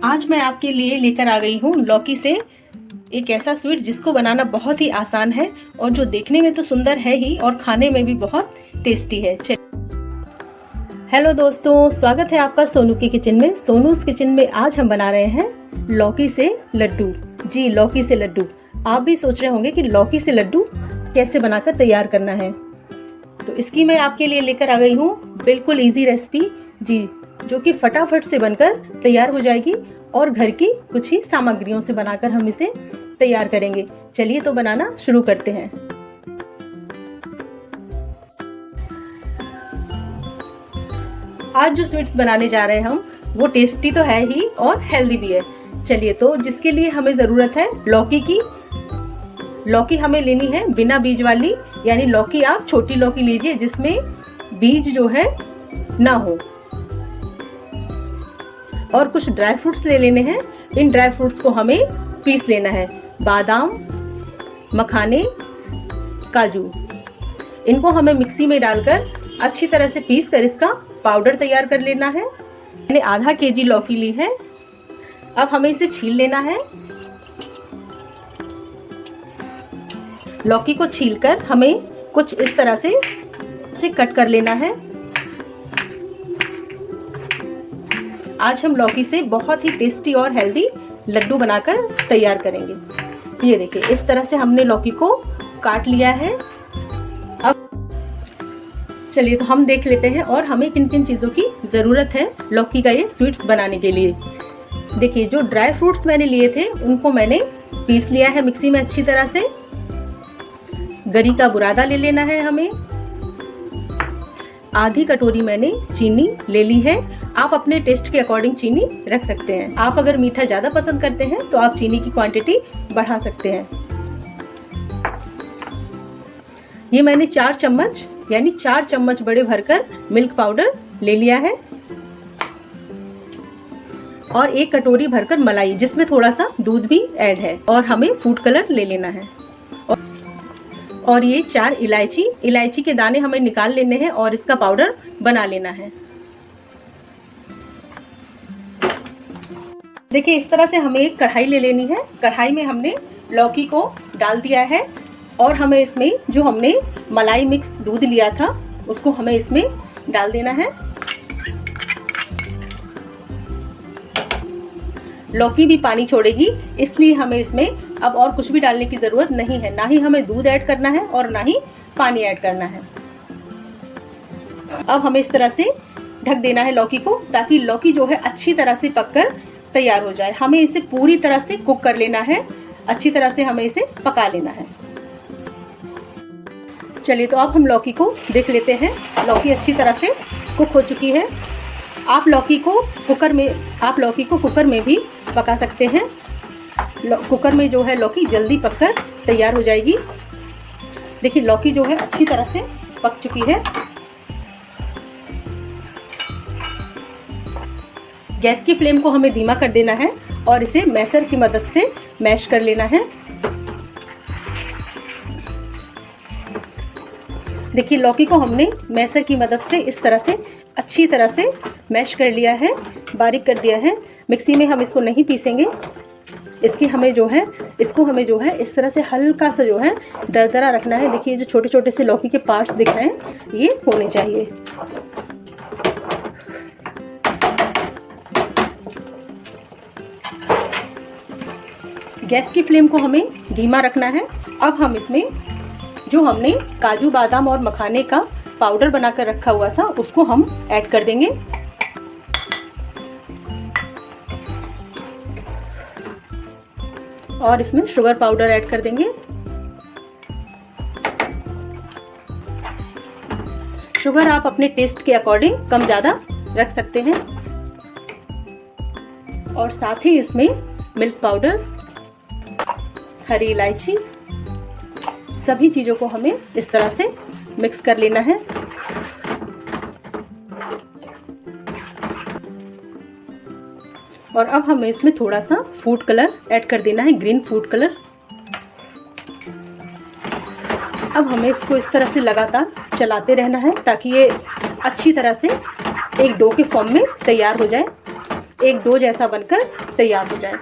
आज मैं आपके लिए लेकर आ गई हूँ लौकी से एक ऐसा स्वीट जिसको बनाना बहुत ही आसान है और जो देखने में तो सुंदर है ही और खाने में भी बहुत टेस्टी है। हेलो दोस्तों, स्वागत है आपका सोनू की किचन में। सोनूस किचन में आज हम बना रहे हैं लौकी से लड्डू। जी, लौकी से लड्डू। आप भी सोच रहे होंगे कि लौकी से लड्डू कैसे बनाकर तैयार करना है, तो इसकी मैं आपके लिए लेकर आ गई हूँ बिल्कुल इजी रेसिपी जी, जो कि फटाफट से बनकर तैयार हो जाएगी और घर की कुछ ही सामग्रियों से बनाकर हम इसे तैयार करेंगे। चलिए तो बनाना शुरू करते हैं। आज जो स्वीट्स बनाने जा रहे हैं हम, वो टेस्टी तो है ही और हेल्दी भी है। चलिए तो जिसके लिए हमें ज़रूरत है लौकी की। लौकी हमें लेनी है बिना बीज वाली, यानी लौकी आप छोटी लौकी लीजिए जिसमें बीज जो है ना हो। और कुछ ड्राई फ्रूट्स ले लेने हैं। इन ड्राई फ्रूट्स को हमें पीस लेना है। बादाम, मखाने, काजू, इनको हमें मिक्सी में डालकर अच्छी तरह से पीस कर इसका पाउडर तैयार कर लेना है। मैंने आधा केजी लौकी ली है। अब हमें इसे छील लेना है। लौकी को छीलकर हमें कुछ इस तरह से कट कर लेना है। आज हम लौकी से बहुत ही टेस्टी और हेल्दी लड्डू बनाकर तैयार करेंगे। ये देखिए, इस तरह से हमने लौकी को काट लिया है। अब चलिए तो हम देख लेते हैं और हमें किन किन चीज़ों की ज़रूरत है लौकी का ये स्वीट्स बनाने के लिए। देखिए, जो ड्राई फ्रूट्स मैंने लिए थे उनको मैंने पीस लिया है मिक्सी में अच्छी तरह से। गरी का बुरादा ले लेना है हमें। आधी कटोरी मैंने चीनी ले ली है। आप अपने टेस्ट के अकॉर्डिंग चीनी रख सकते हैं। आप अगर मीठा ज़्यादा पसंद करते हैं तो आप चीनी की क्वांटिटी बढ़ा सकते हैं। ये मैंने 4 चम्मच यानी 4 चम्मच बड़े भरकर मिल्क पाउडर ले लिया है और 1 कटोरी भरकर मलाई, जिसमें थोड़ा सा दूध भी ऐड है। और हमें फूड कलर ले लेना है। और ये 4 इलायची के दाने हमें निकाल लेने हैं और इसका पाउडर बना लेना है। देखिए, इस तरह से हमें एक कढ़ाई ले लेनी है। कढ़ाई में हमने लौकी को डाल दिया है और हमें इसमें जो हमने मलाई मिक्स दूध लिया था उसको हमें इसमें डाल देना है। लौकी भी पानी छोड़ेगी, इसलिए हमें इसमें अब और कुछ भी डालने की ज़रूरत नहीं है। ना ही हमें दूध ऐड करना है और ना ही पानी ऐड करना है। अब हमें इस तरह से ढक देना है लौकी को, ताकि लौकी जो है अच्छी तरह से पककर तैयार हो जाए। हमें इसे पूरी तरह से कुक कर लेना है, अच्छी तरह से हमें इसे पका लेना है। चलिए तो अब हम लौकी को देख लेते हैं। लौकी अच्छी तरह से कुक हो चुकी है। आप लौकी को कुकर में भी पका सकते हैं। कुकर में जो है लौकी जल्दी पककर तैयार हो जाएगी। देखिए, लौकी जो है अच्छी तरह से पक चुकी है। गैस की फ्लेम को हमें धीमा कर देना है और इसे मैशर की मदद से मैश कर लेना है। देखिए, लौकी को हमने मैशर की मदद से इस तरह से अच्छी तरह से मैश कर लिया है, बारीक कर दिया है। मिक्सी में हम इसको नहीं पीसेंगे। इसको हमें जो है इस तरह से हल्का सा जो है दरदरा रखना है। देखिए, जो छोटे छोटे से लौकी के पार्ट्स दिख रहे हैं ये होने चाहिए। गैस की फ्लेम को हमें धीमा रखना है। अब हम इसमें जो हमने काजू, बादाम और मखाने का पाउडर बनाकर रखा हुआ था उसको हम ऐड कर देंगे। और इसमें शुगर पाउडर ऐड कर देंगे। शुगर आप अपने टेस्ट के अकॉर्डिंग कम ज़्यादा रख सकते हैं। और साथ ही इसमें मिल्क पाउडर, हरी इलायची, सभी चीज़ों को हमें इस तरह से मिक्स कर लेना है। और अब हमें इसमें थोड़ा सा फूड कलर ऐड कर देना है, ग्रीन फूड कलर। अब हमें इसको इस तरह से लगातार चलाते रहना है ताकि ये अच्छी तरह से एक डो के फॉर्म में तैयार हो जाए। एक डो जैसा बनकर तैयार हो जाए।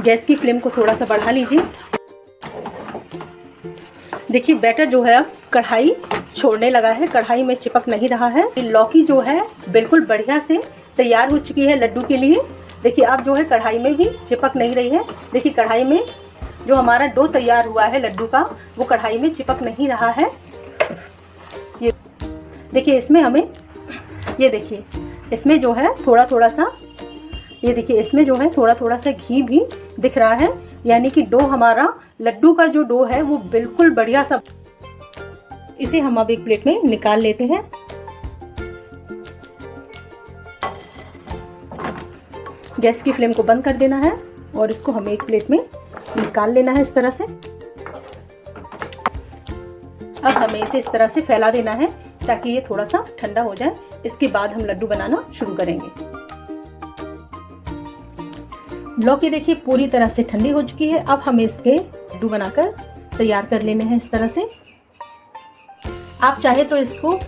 गैस की फ्लेम को थोड़ा सा बढ़ा लीजिए। देखिए बैटर जो है अब कढ़ाई छोड़ने लगा है, कढ़ाई में चिपक नहीं रहा है। लौकी जो है बिल्कुल बढ़िया से तैयार हो चुकी है लड्डू के लिए। देखिए अब जो है कढ़ाई में भी चिपक नहीं रही है। देखिए कढ़ाई में जो हमारा डो तैयार हुआ है लड्डू का, वो कढ़ाई में चिपक नहीं रहा है। ये देखिए इसमें हमें, ये देखिए इसमें जो है थोड़ा थोड़ा सा, ये देखिए इसमें जो है थोड़ा थोड़ा सा घी भी दिख रहा है, यानी कि डो हमारा लड्डू का जो डो है वो बिल्कुल बढ़िया सा। इसे हम अब एक प्लेट में निकाल लेते हैं। गैस की फ्लेम को बंद कर देना है और इसको हमें एक प्लेट में निकाल लेना है इस तरह से। अब हमें इसे इस तरह से फैला देना है ताकि ये थोड़ा सा ठंडा हो जाए। इसके बाद हम लड्डू बनाना शुरू करेंगे। लौकी देखिए पूरी तरह से ठंडी हो चुकी है। अब हमें इसके लड्डू बनाकर तैयार कर लेने हैं इस तरह से। आप चाहे तो इसको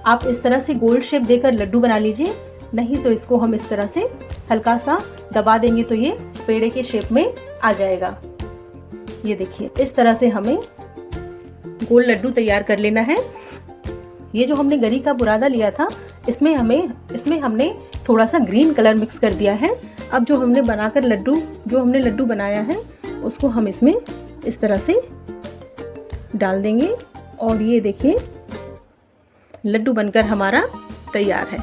आप इस तरह से गोल शेप देकर लड्डू बना लीजिए, नहीं तो इसको हम इस तरह से हल्का सा दबा देंगे तो ये पेड़े के शेप में आ जाएगा। ये देखिए इस तरह से हमें गोल लड्डू तैयार कर लेना है। ये जो हमने गरी का बुरादा लिया था, इसमें हमने थोड़ा सा ग्रीन कलर मिक्स कर दिया है। अब जो हमने लड्डू बनाया है उसको हम इसमें इस तरह से डाल देंगे और ये देखिए लड्डू बनकर हमारा तैयार है।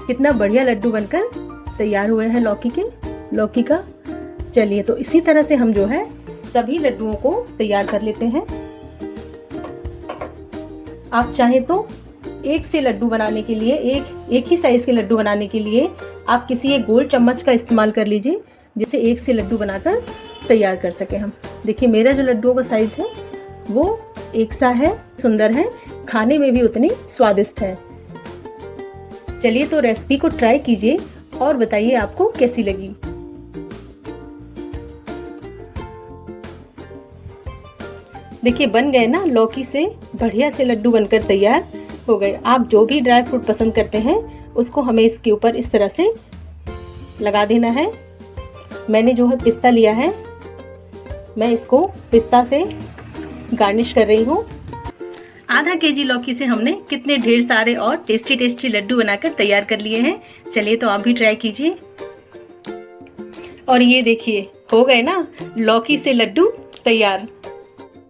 कितना बढ़िया लड्डू बनकर तैयार हुए हैं लौकी का। चलिए तो इसी तरह से हम जो है सभी लड्डुओं को तैयार कर लेते हैं। आप चाहें तो एक से लड्डू बनाने के लिए, एक ही साइज के लड्डू बनाने के लिए आप किसी एक गोल चम्मच का इस्तेमाल कर लीजिए, जिससे एक से लड्डू बनाकर तैयार कर सके हम। देखिए मेरा जो लड्डुओं का साइज है वो एक सा है, सुंदर है, खाने में भी उतनी स्वादिष्ट है। चलिए तो रेसिपी को ट्राई कीजिए और बताइए आपको कैसी लगी। देखिए बन गए ना, लौकी से बढ़िया से लड्डू बनकर तैयार हो गए। आप जो भी ड्राई फ्रूट पसंद करते हैं उसको हमें इसके ऊपर इस तरह से लगा देना है। मैंने जो है पिस्ता लिया है, मैं इसको पिस्ता से गार्निश कर रही हूँ। आधा केजी लौकी से हमने कितने ढेर सारे और टेस्टी टेस्टी लड्डू बनाकर तैयार कर लिए हैं। चलिए तो आप भी ट्राई कीजिए। और ये देखिए हो गए ना लौकी से लड्डू तैयार।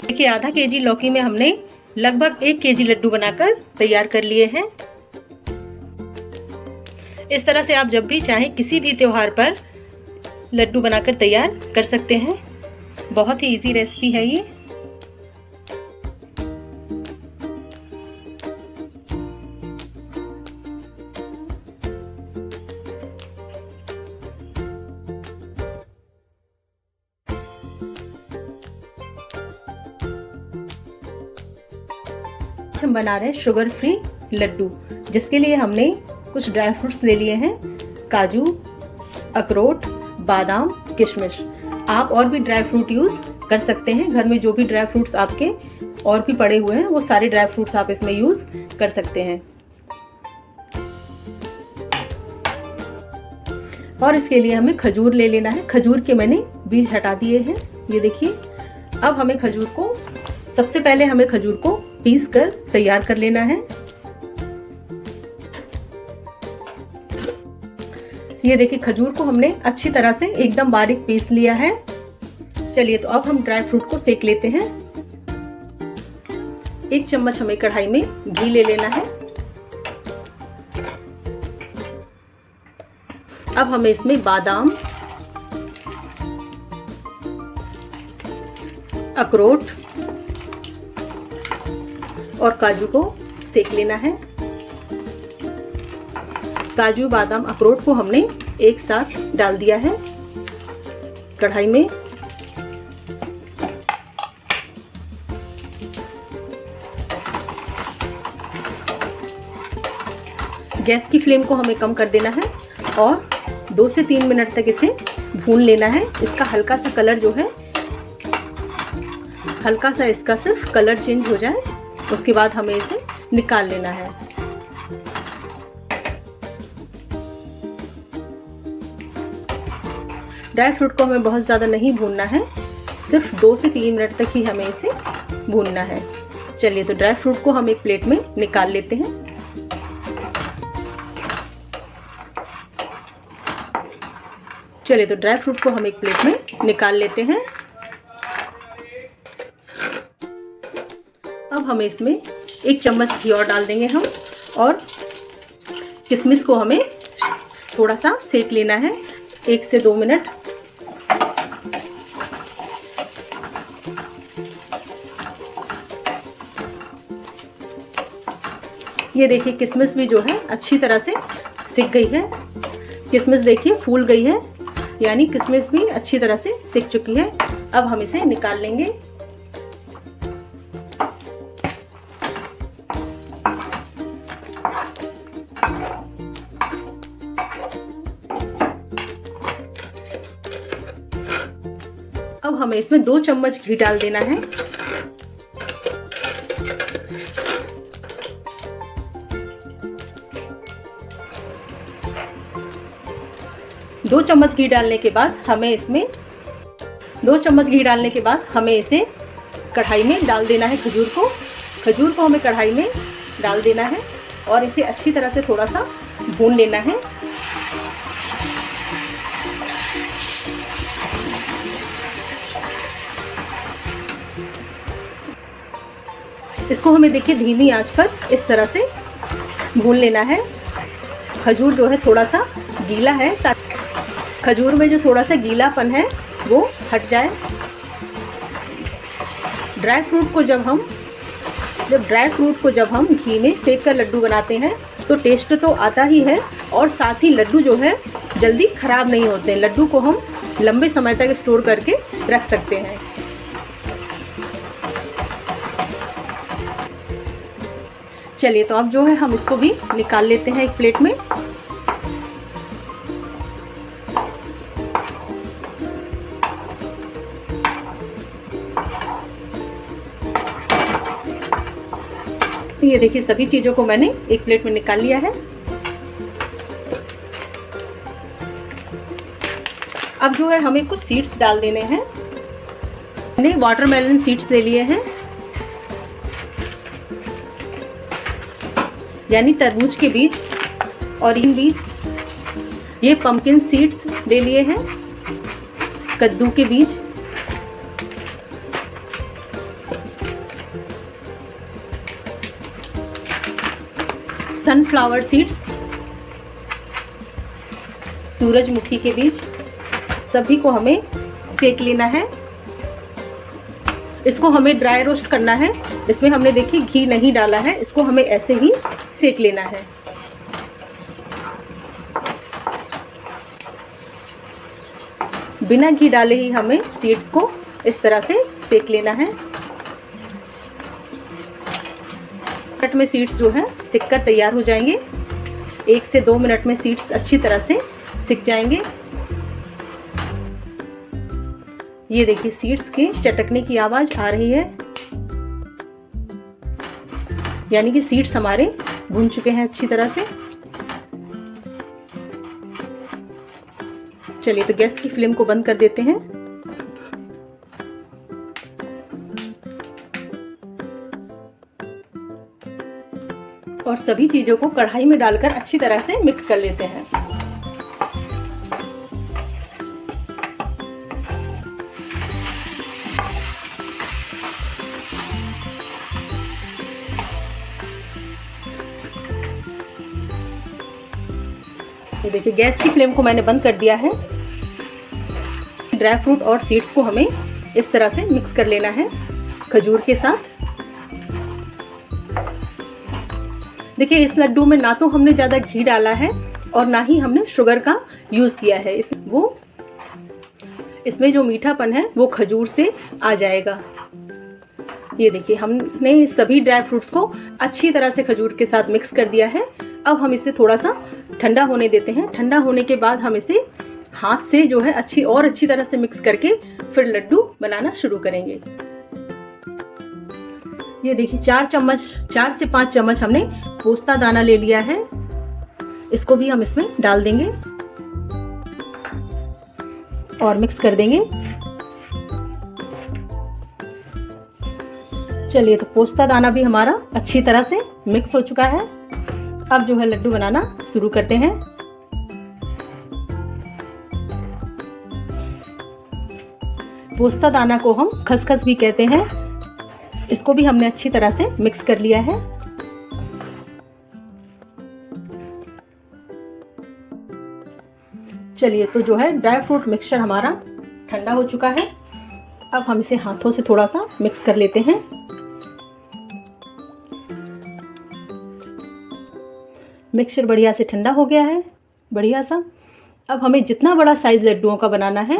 देखिए आधा केजी लौकी में हमने लगभग 1 केजी लड्डू बनाकर तैयार कर लिए हैं। इस तरह से आप जब भी चाहें किसी भी त्योहार पर लड्डू बनाकर तैयार कर सकते हैं। बहुत ही इजी रेसिपी है ये। हम बना रहे हैं शुगर फ्री लड्डू, जिसके लिए हमने कुछ ड्राई फ्रूट्स ले लिए हैं, काजू, अखरोट, बादाम, किशमिश। आप और भी ड्राई फ्रूट यूज कर सकते हैं। घर में जो भी ड्राई फ्रूट्स आपके और भी पड़े हुए हैं वो सारे ड्राई फ्रूट्स आप इसमें यूज कर सकते हैं। और इसके लिए हमें खजूर ले लेना है। खजूर के मैंने बीज हटा दिए हैं, ये देखिए। अब हमें खजूर को, सबसे पहले हमें खजूर को पीस कर तैयार कर लेना है। ये देखिए खजूर को हमने अच्छी तरह से एकदम बारीक पीस लिया है। चलिए तो अब हम ड्राई फ्रूट को सेक लेते हैं। 1 चम्मच हमें कढ़ाई में घी ले लेना है। अब हमें इसमें बादाम, अखरोट और काजू को सेक लेना है। काजू, बादाम, अखरोट को हमने एक साथ डाल दिया है कढ़ाई में। गैस की फ्लेम को हमें कम कर देना है और 2 से 3 मिनट तक इसे भून लेना है। इसका हल्का सा कलर जो है हल्का सा इसका सिर्फ कलर चेंज हो जाए, उसके बाद हमें इसे निकाल लेना है। ड्राई फ्रूट को हमें बहुत ज़्यादा नहीं भूनना है, सिर्फ 2 से 3 मिनट तक ही हमें इसे भूनना है। चलिए तो ड्राई फ्रूट को हम एक प्लेट में निकाल लेते हैं। चलिए तो ड्राई फ्रूट को हम एक प्लेट में निकाल लेते हैं। अब हमें इसमें 1 चम्मच घी और डाल देंगे हम, और किशमिश को हमें थोड़ा सा सेक लेना है 1 से 2 मिनट। ये देखिए किशमिश भी जो है अच्छी तरह से सिक गई है। किशमिश देखिए फूल गई है, यानी किशमिश भी अच्छी तरह से सिक चुकी है। अब हम इसे निकाल लेंगे। अब हमें इसमें 2 चम्मच घी डाल देना है। दो चम्मच घी डालने के बाद हमें इसे कढ़ाई में डाल देना है। खजूर को हमें कढ़ाई में डाल देना है और इसे अच्छी तरह से थोड़ा सा भून लेना है। इसको हमें देखिए धीमी आंच पर इस तरह से भून लेना है। खजूर जो है थोड़ा सा गीला है, ताकि खजूर में जो थोड़ा सा गीलापन है वो हट जाए। ड्राई फ्रूट को जब हम घी में सेक कर लड्डू बनाते हैं तो टेस्ट तो आता ही है, और साथ ही लड्डू जो है जल्दी ख़राब नहीं होते। लड्डू को हम लंबे समय तक स्टोर करके रख सकते हैं। चलिए तो अब जो है हम इसको भी निकाल लेते हैं एक प्लेट में। ये देखिए सभी चीज़ों को मैंने एक प्लेट में निकाल लिया है। अब जो है हमें कुछ सीड्स डाल देने हैं। मैंने वाटरमेलन सीड्स ले लिए हैं, यानी तरबूज के बीज और इन बीज। ये पंपकिन सीड्स ले लिए हैं, कद्दू के बीज, सनफ्लावर सीड्स, सूरजमुखी के बीज। सभी को हमें सेक लेना है। इसको हमें ड्राई रोस्ट करना है। इसमें हमने देखिए घी नहीं डाला है, इसको हमें ऐसे ही सेक लेना है। बिना घी डाले ही हमें सीड्स को इस तरह से सेक लेना है। मिनट में सीड्स जो है सिक कर तैयार हो जाएंगे। 1 से 2 मिनट में सीड्स अच्छी तरह से सिक जाएंगे। ये देखिए सीड्स के चटकने की आवाज आ रही है, यानी कि सीड्स हमारे भुन चुके हैं अच्छी तरह से। चलिए तो गैस की फ्लेम को बंद कर देते हैं। और सभी चीजों को कढ़ाई में डालकर अच्छी तरह से मिक्स कर लेते हैं। ये देखिए गैस की फ्लेम को मैंने बंद कर दिया है। ड्राई फ्रूट और सीड्स को हमें इस तरह से मिक्स कर लेना है खजूर के साथ। देखिए इस लड्डू में ना तो हमने ज़्यादा घी डाला है और ना ही हमने शुगर का यूज़ किया है। इसमें जो मीठापन है वो खजूर से आ जाएगा। ये देखिए हमने सभी ड्राई फ्रूट्स को अच्छी तरह से खजूर के साथ मिक्स कर दिया है। अब हम इसे थोड़ा सा ठंडा होने देते हैं। ठंडा होने के बाद हम इसे हाथ से जो है अच्छी तरह से मिक्स करके फिर लड्डू बनाना शुरू करेंगे। ये देखिए 4 से 5 चम्मच हमने पोस्ता दाना ले लिया है। इसको भी हम इसमें डाल देंगे और मिक्स कर देंगे। चलिए, तो पोस्ता दाना भी हमारा अच्छी तरह से मिक्स हो चुका है। अब जो है लड्डू बनाना शुरू करते हैं। पोस्ता दाना को हम खसखस भी कहते हैं। इसको भी हमने अच्छी तरह से मिक्स कर लिया है। चलिए, तो जो है ड्राई फ्रूट मिक्सचर हमारा ठंडा हो चुका है। अब हम इसे हाथों से थोड़ा सा मिक्स कर लेते हैं। मिक्सचर बढ़िया से ठंडा हो गया है, बढ़िया सा। अब हमें जितना बड़ा साइज लड्डुओं का बनाना है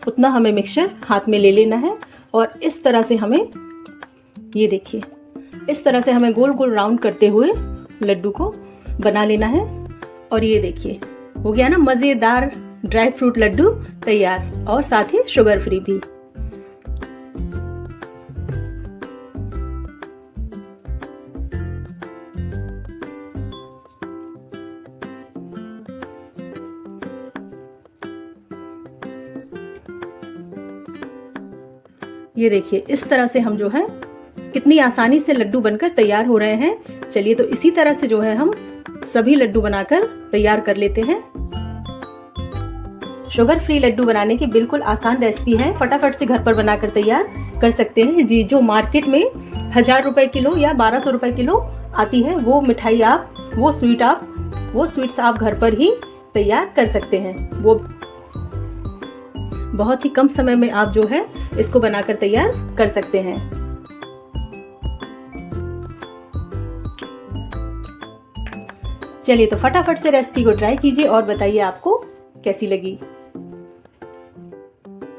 उतना हमें मिक्सचर हाथ में ले लेना है और इस तरह से हमें, ये देखिए, इस तरह से हमें गोल गोल राउंड करते हुए लड्डू को बना लेना है। और ये देखिए, हो गया ना मज़ेदार ड्राई फ्रूट लड्डू तैयार, और साथ ही शुगर फ्री भी। ये देखिए, इस तरह से हम जो है कितनी आसानी से लड्डू बनकर तैयार हो रहे हैं। चलिए, तो इसी तरह से जो है हम सभी लड्डू बनाकर तैयार कर लेते हैं। शुगर फ्री लड्डू बनाने की बिल्कुल आसान रेसिपी है, फटाफट से घर पर बनाकर तैयार कर सकते हैं जी। जो मार्केट में 1000 रुपए किलो या 1200 रुपए किलो आती है, वो मिठाई आप, वो स्वीट्स आप घर पर ही तैयार कर सकते हैं। वो बहुत ही कम समय में आप जो है इसको बनाकर तैयार कर सकते हैं। चलिए, तो फटाफट से रेसिपी को ट्राई कीजिए और बताइए आपको कैसी लगी।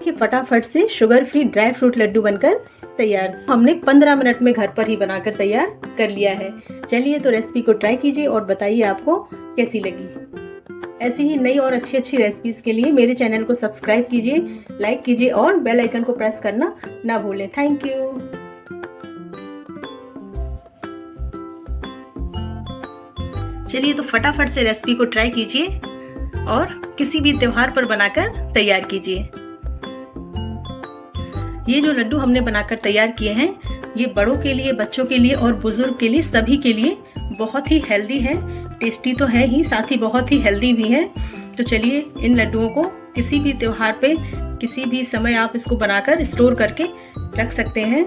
कि फटाफट से sugar free dry fruit laddu बनकर तैयार हमने 15 मिनट में घर पर ही बनाकर तैयार कर लिया है। चलिए, तो रेसिपी को ट्राई कीजिए और बताइए आपको कैसी लगी। ऐसी ही नई और अच्छी रेसिपीज के लिए मेरे चैनल को सब्सक्राइब कीजिए, लाइक कीजिए और बेल आइकन को प्रेस करना ना भूलें। Thank you. चलिए, तो फटाफट से रेसिपी को ट्राई कीजिए और किसी भी त्योहार पर बनाकर तैयार कीजिए। ये जो लड्डू हमने बनाकर तैयार किए हैं, ये बड़ों के लिए, बच्चों के लिए और बुजुर्ग के लिए, सभी के लिए बहुत ही हेल्दी है। टेस्टी तो है ही, साथ ही बहुत ही हेल्दी भी है। तो चलिए, इन लड्डुओं को किसी भी त्योहार पे, किसी भी समय आप इसको बनाकर स्टोर करके रख सकते हैं।